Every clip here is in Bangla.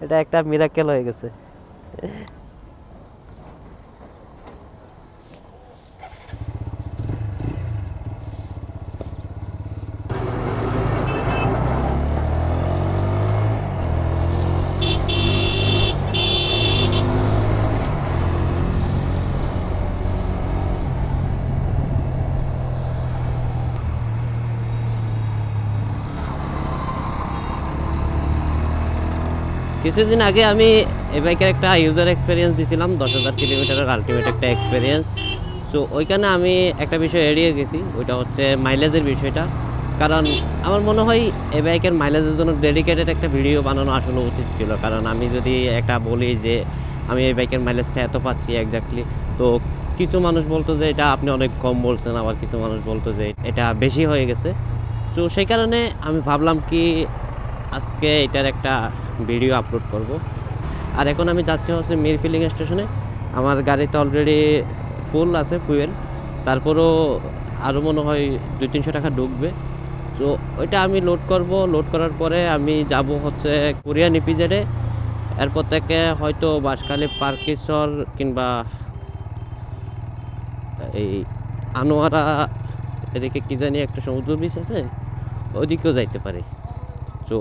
এটা একটা মিরাকেল হয়ে গেছে। কিছুদিন আগে আমি এই বাইকের একটা ইউজার এক্সপিরিয়েন্স দিয়েছিলাম, 10,000 কিলোমিটারের আলটিমেট একটা এক্সপিরিয়েন্স। সো ওইখানে আমি একটা বিষয় এড়িয়ে গেছি, ওইটা হচ্ছে মাইলেজের বিষয়টা। কারণ আমার মনে হয় এই বাইকের মাইলেজের জন্য ডেডিকেটেড একটা ভিডিও বানানো আসলে উচিত ছিল। কারণ আমি যদি একটা বলি যে আমি এই বাইকের মাইলেজটা এত পাচ্ছি এক্স্যাক্টলি, তো কিছু মানুষ বলতো যে এটা আপনি অনেক কম বলছেন, আবার কিছু মানুষ বলতো যে এটা বেশি হয়ে গেছে। তো সেই কারণে আমি ভাবলাম কি আজকে এটার একটা ভিডিও আপলোড করব। আর এখন আমি যাচ্ছি হচ্ছে মির ফিলিং স্টেশনে। আমার গাড়িতে অলরেডি ফুল আছে ফুয়েল, তারপরও আরও মনে হয় 200-300 টাকা ঢুকবে। তো ওইটা আমি লোড করব। লোড করার পরে আমি যাব হচ্ছে কোরিয়ান ইপিজেডে। এরপর থেকে হয়তো বাঁশখালী পার্কেশ্বর কিংবা এই আনোয়ারা, এদিকে কী জানি একটা সমুদ্র বিচ আছে, ওইদিকেও যাইতে পারি। তো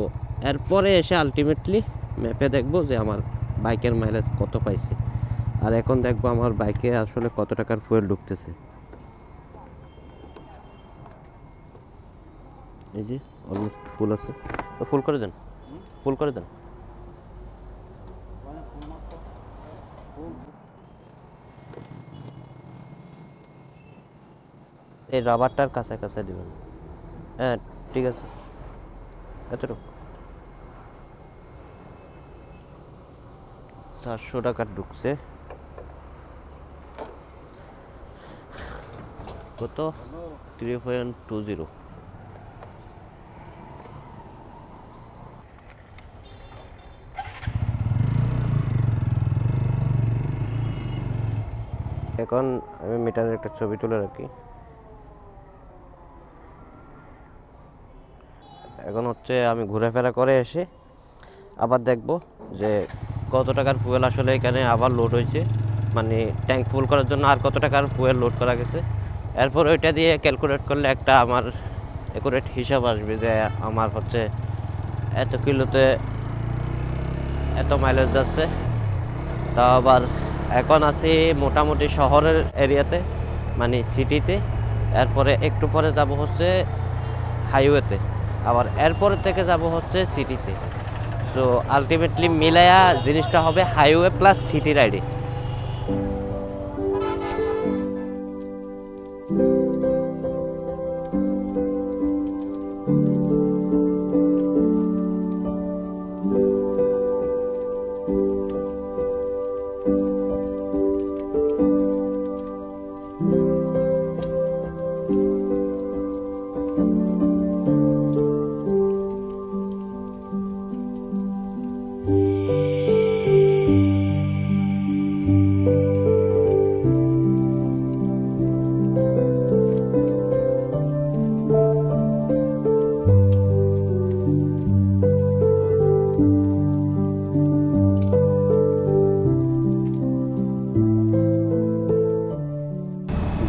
এরপরে এসে আলটিমেটলি ম্যাপে দেখবো যে আমার বাইকের মাইলেজ কত পাইছে। আর এখন দেখবো আমার বাইকে আসলে কত টাকার ফুয়েল ঢুকতেছে। এই যে অলমোস্ট ফুল আছে, তো ফুল করে দেন, ফুল করে দেন। এই রাবারটার কাছে কাছে দেবেন। হ্যাঁ ঠিক আছে, এতটুকু 400 টাকার ঢুকছে। কত? 3.20। এখন আমি মিটারের একটা ছবি তুলে রাখি। এখন হচ্ছে আমি ঘোরাফেরা করে এসে আবার দেখব যে কত টাকার ফুয়েল আসলে এখানে আবার লোড হয়েছে, মানে ট্যাঙ্ক ফুল করার জন্য আর কত টাকার ফুয়েল লোড করা গেছে। এরপর ওইটা দিয়ে ক্যালকুলেট করলে একটা আমার অ্যাকুরেট হিসাব আসবে যে আমার হচ্ছে এত কিলোতে এত মাইলেজ যাচ্ছে। তা আবার এখন আছি মোটামুটি শহরের এরিয়াতে, মানে সিটিতে। এরপরে একটু পরে যাব হচ্ছে হাইওয়েতে, আবার এরপরের থেকে যাব হচ্ছে সিটিতে। সো আলটিমেটলি মিলায়া জিনিসটা হবে হাইওয়ে প্লাস সিটি রাইডে।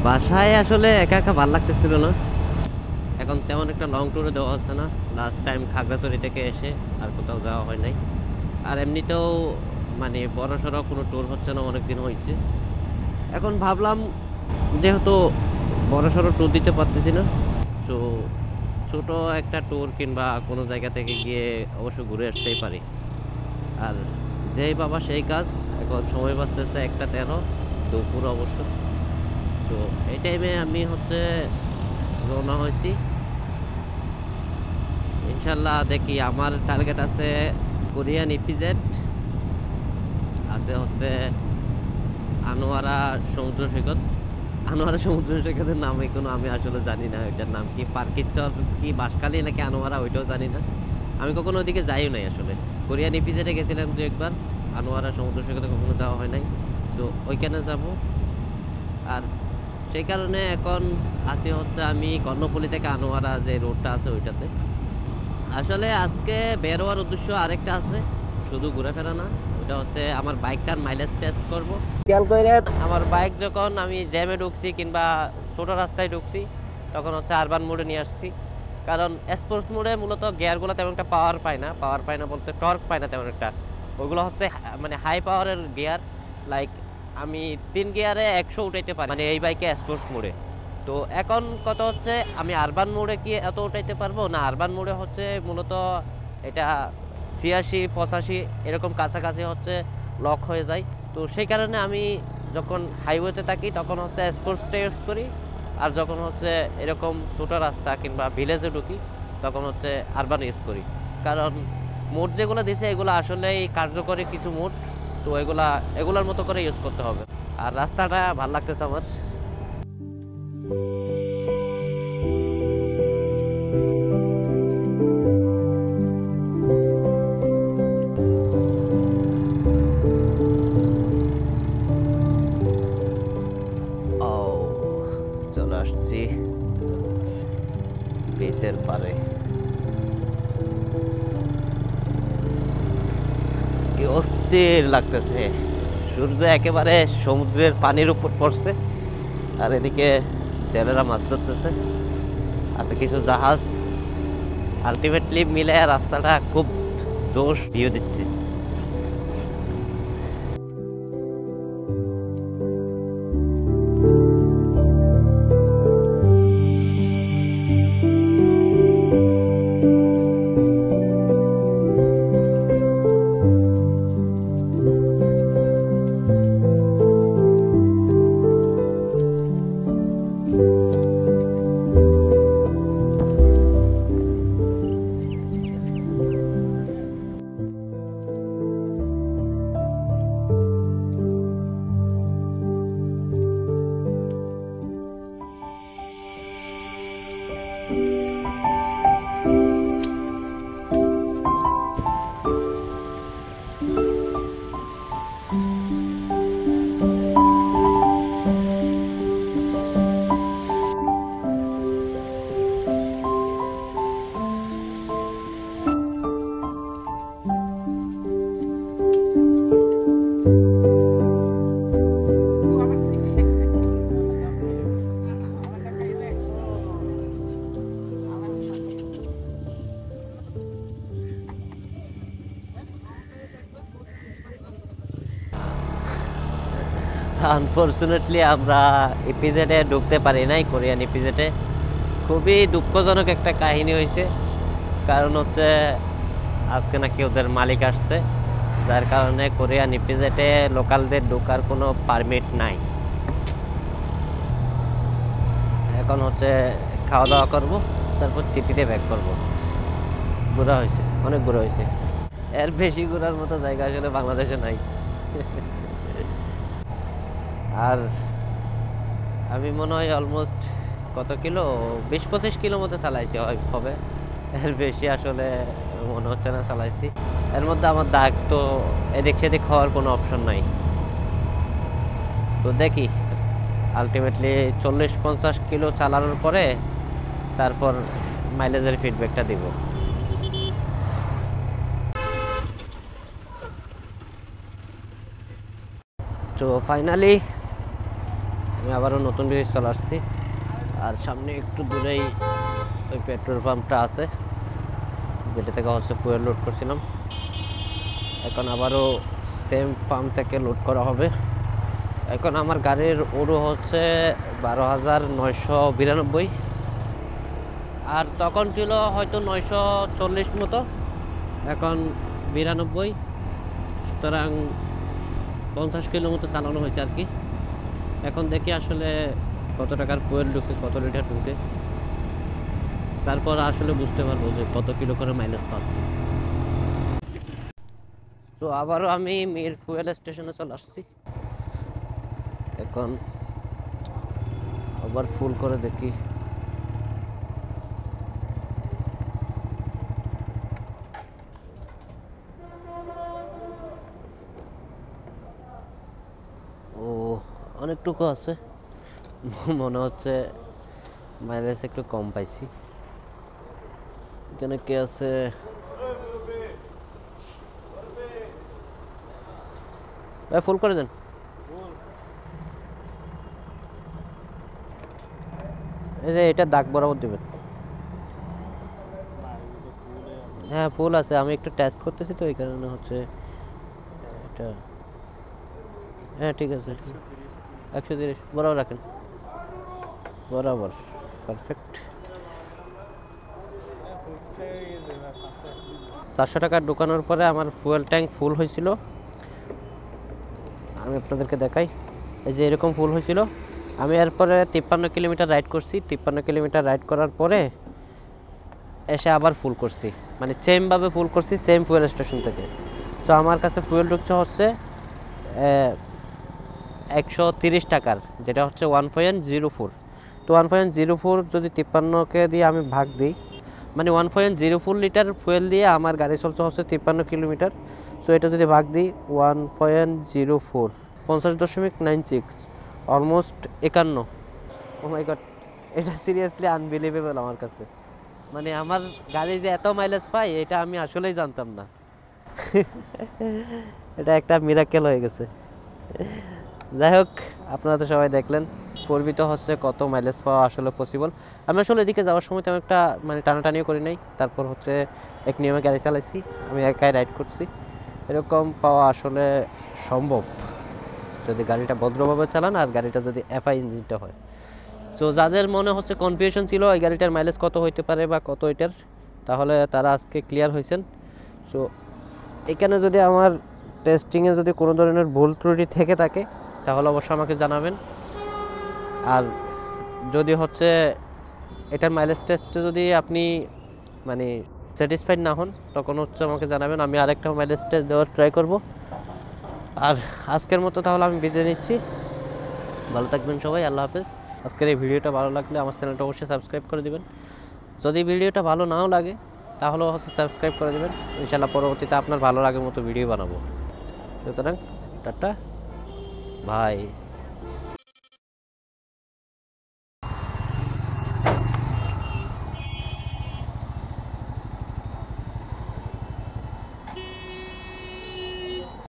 বাসায় আসলে একা একা ভালো লাগতেছিল না, এখন তেমন একটা লং ট্যুরে দেওয়া হচ্ছে না। লাস্ট টাইম খাগড়াছড়ি থেকে এসে আর কোথাও যাওয়া হয় নাই। আর এমনিতেও মানে বড় সড়ো কোনো ট্যুর হচ্ছে না, অনেক দিন হয়েছে। এখন ভাবলাম যেহেতু বড় সড়ো ট্যুর দিতে পারতেছি না, তো ছোট একটা ট্যুর কিংবা কোনো জায়গা থেকে গিয়ে অবশ্য ঘুরে আসতেই পারি। আর যেই বাবা সেই কাজ। এখন সময় বাঁচতেছে 1:13 দুপুর অবশ্য। তো এই টাইমে আমি হচ্ছে রওনা হয়েছি। ইনশাল্লাহ দেখি, আমার টার্গেট আছে কোরিয়ান ইপিজেড, আছে হচ্ছে আনোয়ারা সমুদ্র সৈকত। আনোয়ারা সমুদ্র সৈকতের নাম এখনো আমি আসলে জানি না, ওইটার নাম কি পার্কিচর কি বাঁশখালী নাকি আনোয়ারা, ওইটাও জানি না। আমি কখনো ওইদিকে যাইও নাই আসলে। কোরিয়ান ইপিজেডে গেছিলাম 2-1 বার, আনোয়ারা সমুদ্র সৈকতে কখনো যাওয়া হয় নাই। তো ওইখানে যাব। আর সেই কারণে এখন আছি হচ্ছে আমি কর্ণফুলী থেকে আনোয়ারা যে রোডটা আছে ওইটাতে। আসলে আজকে বের হওয়ার উদ্দেশ্য আরেকটা আছে, শুধু ঘোরাফেরা না। ওটা হচ্ছে আমার বাইকটার মাইলেজ টেস্ট করব। খেয়াল করেন, আমার বাইক যখন আমি জ্যামে ঢুকছি কিংবা ছোটো রাস্তায় ঢুকছি, তখন হচ্ছে আরবান মোডে নিয়ে আসছি। কারণ স্পোর্টস মোডে মূলত গিয়ারগুলো তেমন একটা পাওয়ার পায় না বলতে টর্ক পায় না তেমন একটা। ওইগুলো হচ্ছে মানে হাই পাওয়ারের গিয়ার। লাইক আমি 3 গিয়ারে 100 উঠাইতে পারি, মানে এই বাইকে স্পোর্টস মোডে। তো এখন কথা হচ্ছে, আমি আরবান মোডে কি এত উঠাইতে পারবো না? আরবান মোডে হচ্ছে মূলত এটা 86-85 এরকম কাছাকাছি হচ্ছে লক হয়ে যায়। তো সেই কারণে আমি যখন হাইওয়েতে থাকি তখন হচ্ছে স্পোর্টসটা ইউজ করি, আর যখন হচ্ছে এরকম ছোটো রাস্তা কিংবা ভিলেজে ঢুকি তখন হচ্ছে আরবান ইউজ করি। কারণ মোড যেগুলো দিছে এগুলো আসলেই কার্যকরী কিছু মোড। তো এগুলোর মতো করে ইউজ করতে হবে। আর রাস্তাটা ভালো লাগতেছে আমার। ও, চলে আসছি বিচের পারে। কি অস্থির লাগতেছে, সূর্য একেবারে সমুদ্রের পানির উপর পড়ছে, আর এদিকে জেলেরা মাছ ধরতেছে, আছে কিছু জাহাজ। আলটিমেটলি মিলে রাস্তাটা খুব জোশ ভিউ দিচ্ছে। আনফরচুনেটলি আমরা ইপিজেডে ঢুকতে পারি নাই, কোরিয়ান ইপিজেডে। খুবই দুঃখজনক একটা কাহিনী হয়েছে। কারণ হচ্ছে আজকে নাকি ওদের মালিক আসছে, যার কারণে কোরিয়ান ইপিজেডে লোকালদের ঢোকার কোনো পারমিট নাই। এখন হচ্ছে খাওয়া দাওয়া করবো, তারপর সিটিতে ব্যাক করবো। ঘোরা হয়েছে, অনেক ঘোরা হয়েছে। এর বেশি ঘোরার মতো জায়গা আসলে বাংলাদেশে নাই। আর আমি মনে হয় অলমোস্ট কত কিলো, 20-25 কিলো মতো চালাইছি হবে। এর বেশি আসলে মনে হচ্ছে না চালাইছি। এর মধ্যে আমার দাগ তো এদিক সেদিক হওয়ার কোনো অপশন নাই। তো দেখি আলটিমেটলি 40-50 কিলো চালানোর পরে তারপর মাইলেজের ফিডব্যাকটা দিব। তো ফাইনালি আমি আবারও নতুন ব্রিজ চলে আসছি। আর সামনে একটু দূরেই ওই পেট্রোল পাম্পটা আছে, যেটা থেকে হচ্ছে ফুয়েল লোড করছিলাম। এখন আবারও সেম পাম্প থেকে লোড করা হবে। এখন আমার গাড়ির ওডো হচ্ছে 12,992, আর তখন ছিল হয়তো 940 মতো, এখন 92। সুতরাং 50 কিলো মতো চালানো হয়েছে আর কি। এখন দেখি আসলে কত টাকার ফুয়েল ঢুকে, কত লিটার ঢুকে, তারপর আসলে বুঝতে পারবো যে কত কিলো করে মাইলেজ পাচ্ছি। তো আবারও আমি মির ফুয়েল স্টেশনে চলে আসছি। এখন আবার ফুল করে দেখি। ও, অনেকটুকু আছে, মনে হচ্ছে মাইলেজ একটু কম পাইছি। এখানে কে আছে? ফুল করে দেন। এই যে এটা দাগ বরাবর দিবেন। হ্যাঁ ফুল আছে, আমি একটু টেস্ট করতেছি তো এই কারণে হচ্ছে এটা। হ্যাঁ ঠিক আছে, 130 বরাবর রাখেন, বরাবর পারফেক্ট। 400 টাকা ঢোকানোর পরে আমার ফুয়েল ট্যাঙ্ক ফুল হয়েছিল। আমি আপনাদেরকে দেখাই, এই যে এরকম ফুল হয়েছিল। আমি এরপরে 53 কিলোমিটার রাইড করছি। 53 কিলোমিটার রাইড করার পরে এসে আবার ফুল করছি, মানে সেমভাবে ফুল করছি সেম ফুয়েল স্টেশন থেকে। তো আমার কাছে ফুয়েল ঢুকছে হচ্ছে 130 টাকার, যেটা হচ্ছে 1.04। তো 1.04 যদি 53কে দিয়ে আমি ভাগ দিই, মানে 1.04 লিটার ফুয়েল দিয়ে আমার গাড়ি চলছে হচ্ছে 53 কিলোমিটার। সো এটা যদি ভাগ দিই 1.04, 50.96, অলমোস্ট 51। ও মাই গড, এটা সিরিয়াসলি আনবিলিভেবল আমার কাছে। মানে আমার গাড়ি যে এত মাইলেজ পায় এটা আমি আসলেই জানতাম না। এটা একটা মিরাকেল হয়ে গেছে। যাই হোক, আপনারা তো সবাই দেখলেন পূর্বিত হচ্ছে কত মাইলেজ পাওয়া আসলে পসিবল। আমি আসলে এদিকে যাওয়ার সময় তেমন একটা মানে টানাটানিও করি নাই। তারপর হচ্ছে এক নিয়মে গাড়ি চালাইছি, আমি একাই রাইড করছি। এরকম পাওয়া আসলে সম্ভব যদি গাড়িটা ভদ্রভাবে চালান আর গাড়িটা যদি এফআই ইঞ্জিনটা হয়। সো যাদের মনে হচ্ছে কনফিউশন ছিল এই গাড়িটার মাইলেজ কত হইতে পারে বা কত এটার, তাহলে তারা আজকে ক্লিয়ার হয়েছেন। সো এখানে যদি আমার টেস্টিংয়ে যদি কোনো ধরনের ভুল ত্রুটি থেকে থাকে তাহলে অবশ্যই আমাকে জানাবেন। আর যদি হচ্ছে এটার মাইলেজ টেস্টে যদি আপনি মানে স্যাটিসফাইড না হন তখন হচ্ছে আমাকে জানাবেন, আমি আরেকটা মাইলেজ টেস্ট দেওয়ার ট্রাই করব। আর আজকের মতো তাহলে আমি বিদায় নিচ্ছি। ভালো থাকবেন সবাই, আল্লাহ হাফেজ। আজকের এই ভিডিওটা ভালো লাগলে আমার চ্যানেলটা অবশ্যই সাবস্ক্রাইব করে দিবেন। যদি ভিডিওটা ভালো নাও লাগে তাহলেও হচ্ছে সাবস্ক্রাইব করে দেবেন। ইনশাআল্লাহ পরবর্তীতে আপনার ভালো লাগার মতো ভিডিও বানাবো। সুতরাং টাটা, বাই।